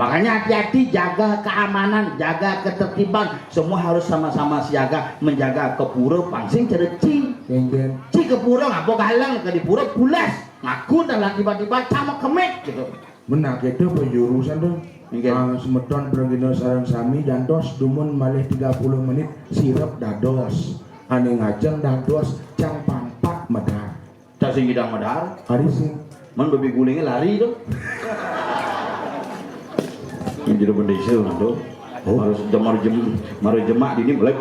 makanya hati-hati, jaga keamanan, jaga ketertiban, semua harus sama-sama siaga menjaga kepura pangsing cereci. Ci kepura ngapa galang ke di pura bulas ngaku dalam tiba-tiba sama kemet gitu. Menak itu penjurusan tuh. Semeton pergino sarang sami dantos dumun malih 30 menit sirap dados. Ane ngajeng dados cang pampak medar. Cak sing gidang medar. Hari sih. Man babi gulingnya lari tuh. Ini jadi bendesa tuh. Harus maru jemak di ini boleh.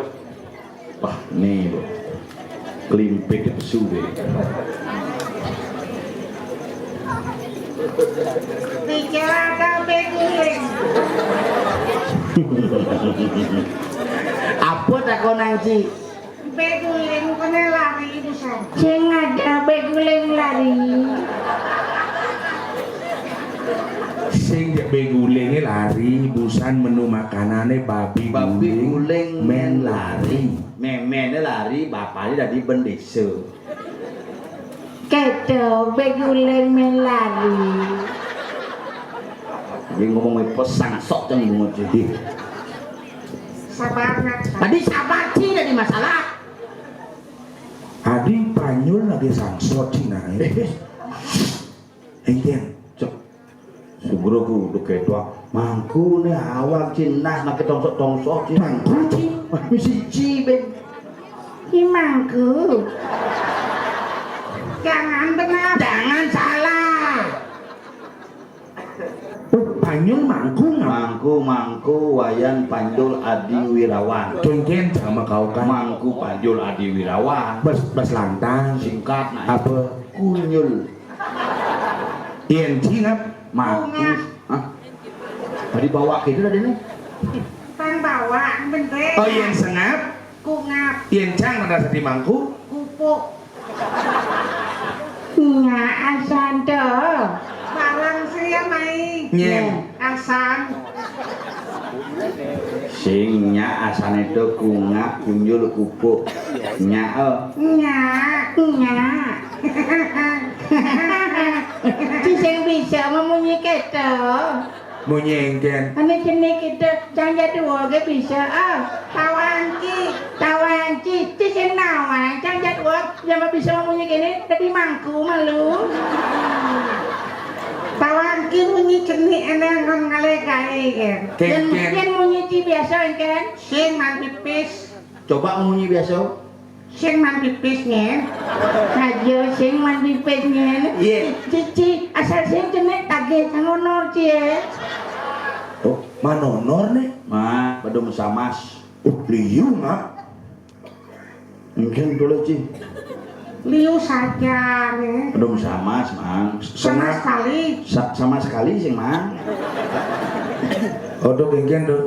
Wah nih tuh. Kelimpik itu sudah. Bicara kabeh guling. Apa takonan Ci? Beguling kena lari bisa. Sing ada beguling lari. Sing begulingnya lari busan menu makanannya babi guling men lari. Memene lari bapaknya dari bendesa. Kedo beguling men lari. Dia ngomong pesang sok yang bunga jadi. Sabar nak. Tadi sabar Ci dari masalah. Adi panyul lagi sangsot Cina Engken Cok Sugro udah kayak tua mangku nih awal Cina nak tongsok mangku Ci misi Ci ben Mangku. Jangan benar. jangan salah. panyul Mangku wayan Panjul Adi Wirawan. Engken sama kau kan Mangku Panjul Adi Wirawan. bas lantang Singkat nah apa kunyul. Ien ngap Mangku. Hah? Tadi bawa gitu tadi nih. Pan bawa bener. oh ien sengap Kungap. ien cang merasa di mangku Kupuk. Nya asando. Barang saya main. nyem Asan. Singnya asan itu kungap kunyul kupuk. Nya Nya. Si sing bisa memunyi kedo. munyi Engken Ane jenis kedo cangja dua ke bisa Tawanci si sing nawang cangja dua jangan bisa memunyi kene tapi mangku malu. Tawangki bunyi ceni enak ngalegai kan. Yen munyi ci biasa kan. Sing man pipis. coba ngunyi biasa. Sing man pipisnya. Aja sing man pipetnya. Iya. Cici asal sing jenek tage ngono ci. oh manonor nih Mah, pada musamas. liu ngap Mungkin boleh Ci. Liu saja nih. Pada musamas, Mang. Sama sekali. Sama sekali sih, Mang. Odo Engken tuh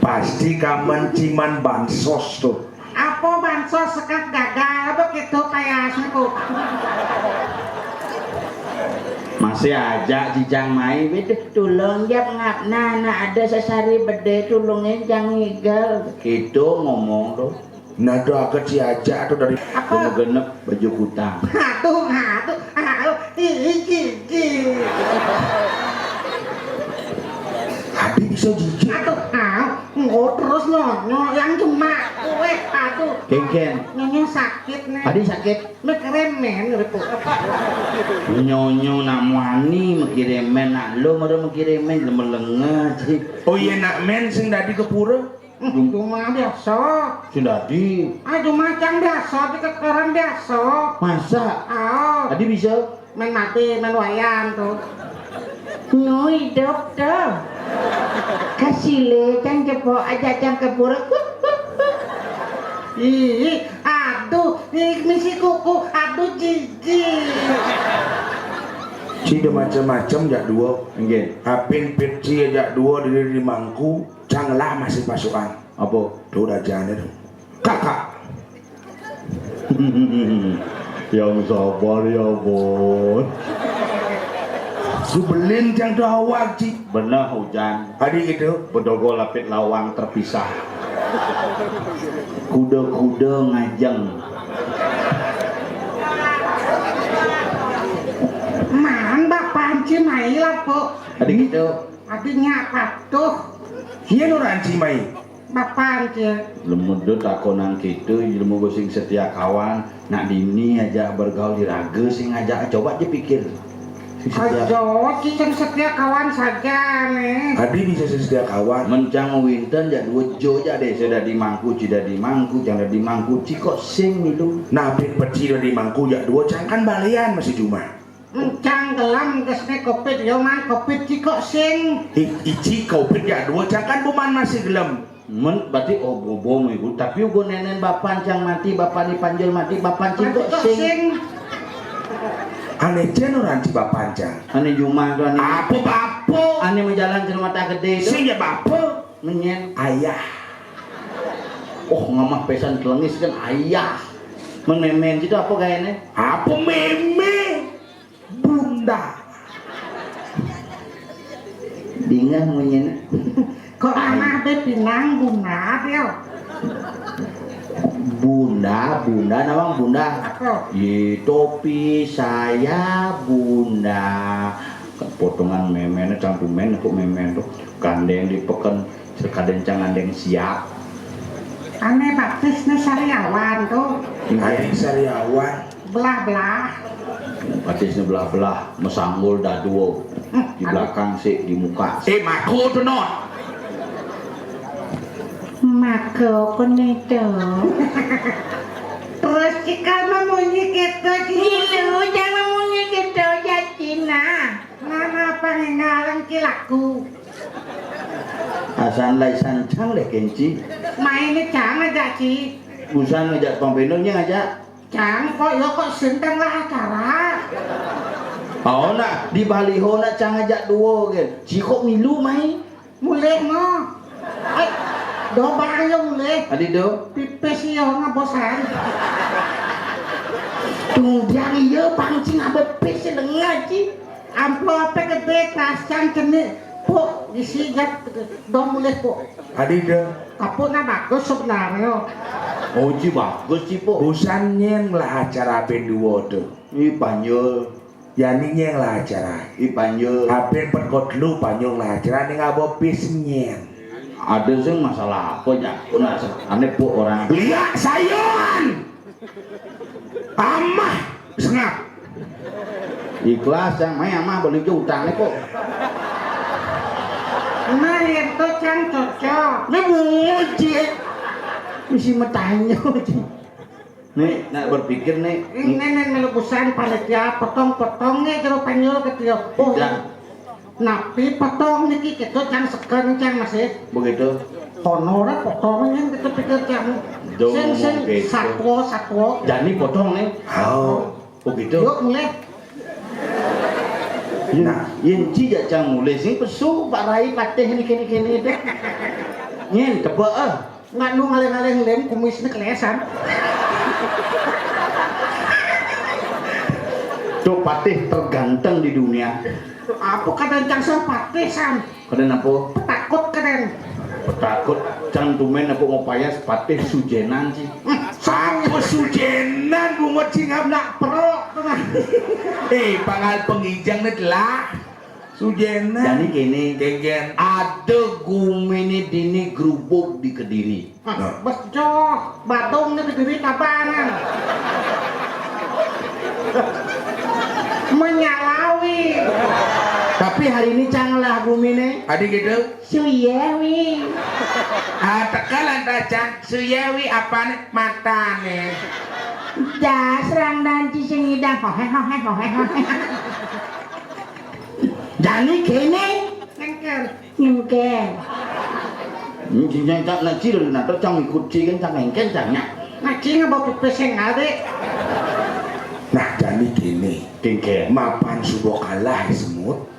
pasti kamen ciman bansos tuh Apa bansos sekat gagal begitu kayak aku. Masih aja Jijang main beda. Tulung jap ngap nah ada sesari bede tulungnya jangan igal. Itu ngomong tuh. nah tuh aku ciaja tuh dari Aku genep baju kutang. Aduh. Iki. Abi bisa jijik Aduh. Nggak terus nyonya yang cuma kue. Aduh. Ken. Nyonya sakit nih. Tadi sakit. Mekeremen gitu. Nyonyo nak wani mengkirimen nak lo mau mengkirimen lemelenga sih. oh iya nak men sing dadi kepura Cuma biasa. Sudah di. Aduh macam biasa, kekeran biasa. Masa? Oh, Tadi bisa. main mati, main wayang tuh. Nu hidup tuh. Kasile can jebok aja can kebur. Ih, aduh, ini misi kuku, aduh jijik. Ci ada macam-macam jak dua Enggak. apin pit ci jak dua di mangku canglah masih pasukan Apa? tuh udah jangan itu kakak Yang sabar ya Bon. subelin yang dawak Ci Benar hujan. adik itu Bedogo lapit lawang terpisah. Kuda-kuda ngajeng. Man, bapak panci mai lah po. Adik gitu. Adiknya patuh. Hian orang cimai. Bapak aja. Lemut do takonan gitu, ilmu gue sing setia kawan, nak dini aja bergaul di raga sing ngajak coba aja pikir. Sing setia. Ajo, cicing setia kawan saja nih. Adi bisa sedia kawan. Mencang winten ya dua jo aja deh, sudah di mangku, tidak di mangku, jangan di mangku, ciko sing milu. Nah, pin pecil di mangku ya dua cangkan balian masih cuma. Mencang gelam kesne kopit yo man kopit ciko sing. Ici kau pin ya dua cangkan buman masih gelem. Men berarti obong ibu, tapi gue nenen bapan cang mati, bapan dipanjul mati, bapan ciko sing. Aneh jen orang ciba panjang. Ane Juma tuh ane. Apa? Ane menjalan ke rumah tak gede itu. Sing ya bapak. Menyen. Ayah. Oh ngamah pesan telengis kan ayah. Menemen itu apa kayaknya? Apa meme? Bunda. Dingah menyen. Kok anak be pinang bunda dia. Bunda, nawang bunda. Apa? Topi saya bunda. Potongan memen, cantumen, kok memen tuh. Gandeng dipeken, sekadang gandeng siap. Aneh baptisnya sariawan tuh. Adik sariawan. Belah-belah. Batisnya belah-belah, mesanggul daduo. Di belakang sih, di muka. Mako tuh non. Mako koneto. Terus jika memunyi gitu Nilu jangan munyi gitu ya Cina. Nama pengengalan kilaku. Asan lai sancang leh kenci. Mainnya jangan aja sih. Busan ngajak pembeloknya ngajak. Jangan kok senteng lah acara. Oh nak di baliho nak cang ngajak duo kan. Cikok milu mai. Mulai mo. Do barang yo mulai. Adi do. Pipes yo ngabosan. Tunjang iya pancing apa pes dengar ci. Amplope gede tas can kene. Po disigat do mulai po. Adik deh. Kapok na bagus sebenarnya. Oh ci bagus ci po. Busan nyeng lah acara penduo tuh. Ini panjul. Yani nyeng lah acara. Ini panjul. Apen perkot lu panjang lah acara nih ngabo pis nyeng. Ada sih masalah apa ya? Kena aneh po orang. Lihat sayon. Amah sengap. Ikhlas yang main amah beli utangnya kok. Nah itu can cocok. Ini muji. Misi metanya ci. Nih, nak berpikir nih. Ini nenek melubusan panitia potong-potongnya jeruk penyul kecil. Oh, Tidak. napi potong niki gitu can seken can masih. Begitu. Honora potongnya gitu pikir can. Jauh Sen gitu. satwo. Jadi potong nih. Oh. Begitu. Yuk mulai. Nah, yang cija cang mulai sing pesu Pak Rai pateh ni kini deh. Nyen tebak Nggak nu ngaleng-ngaleng lem kumisnya kelesan. Tuh patih terganteng di dunia. Apa kadang cang sempatih san. Kadang apa? Takut kadang. Takut cantumen apa ngopayas patih sujenan sih. Apa sujenan bungot singap Nggak perlu tenang. pangal pengijang lah. Sujenan. Jadi kini Gengen. ada gumini dini gerubuk di Kediri. Bejo, batungnya berdiri tabanan. Menyalawi. Tapi hari ini canglah gumine. Adik gitu. Suyewi. Tekalan racang suyewi apa nih mata nih. Dah serang dan cicing idang hohe. Jadi kini Nengkel. Ngke. Cincang cak nak ciri nak tu cang ikut ciri kan cang engken cangnya. Ngaji nggak pipis yang ada. Nah jadi gini. Kengken. Mapan subuh kalah semut.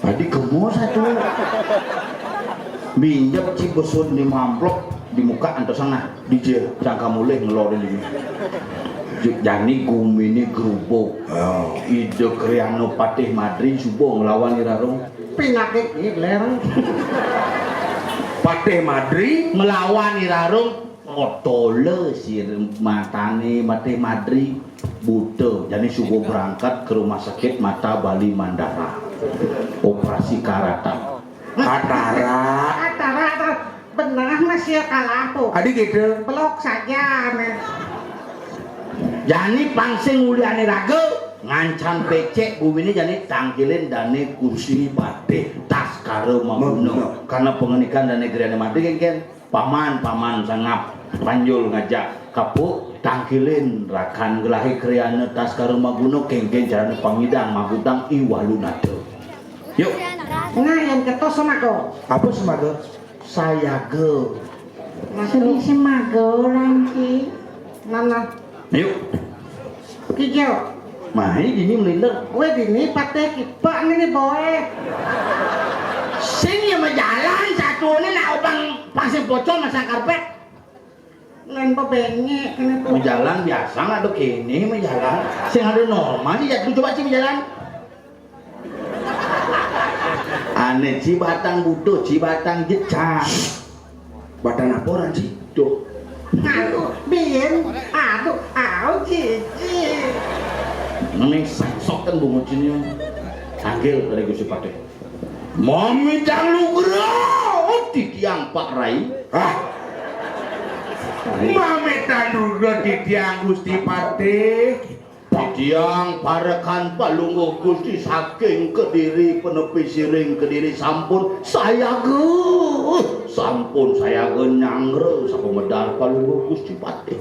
Tadi kemo satu. Binjap cibusun di mamplok di muka anto sana DJ cangka mulai ngelorin ini. Jani gumini gerubuk. Oh. Ide Kriano Patih Madri subuh ngelawan Irarung. Pinakit ini lereng. Patih Madri. Melawan Irarung. Otole si matane Patih Madri. buta jadi subuh berangkat ke rumah sakit mata Bali Mandara operasi karata Atara benar masih kalah tuh. adik gitu Peluk saja men. jadi pangsing uliane raga ngancam becek bu ini jadi tangkilin dane kursi bate tas karo mamuno karena pengenikan dane geriane mati kan paman sangap panjul ngajak kapuk tangkilin rakan gelahi kriana tas karo maguno kengken jalan pangidang magudang iwalunado yuk Nah yang ketos sama kau. apa semaga saya ge Sedih semago lanci. Mana? yuk Kijau. mah ini melinder Gue dini pate kipak nih boy. sing yang jalan satu ini nak obang pasir pocong masang karpet Lain bengek kena tuh. menjalan biasa nggak tuh kini menjalan sing ada normal sih ya coba sih menjalan aneh Cibatang butuh Cibatang jecak badan apa orang sih tuh Aduh, bien. Aduh, cici. ini sok kan bunga cini panggil dari Gusti Pate Mami lu gerak di tiang Pak Rai ah mami tanuga di tiang Gusti Patih Tiang parekan palungguh Gusti saking Kediri penepi siring Kediri sampun saya nyangre sapa medal palungguh Gusti Patih.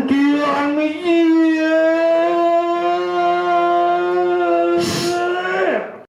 tiang iya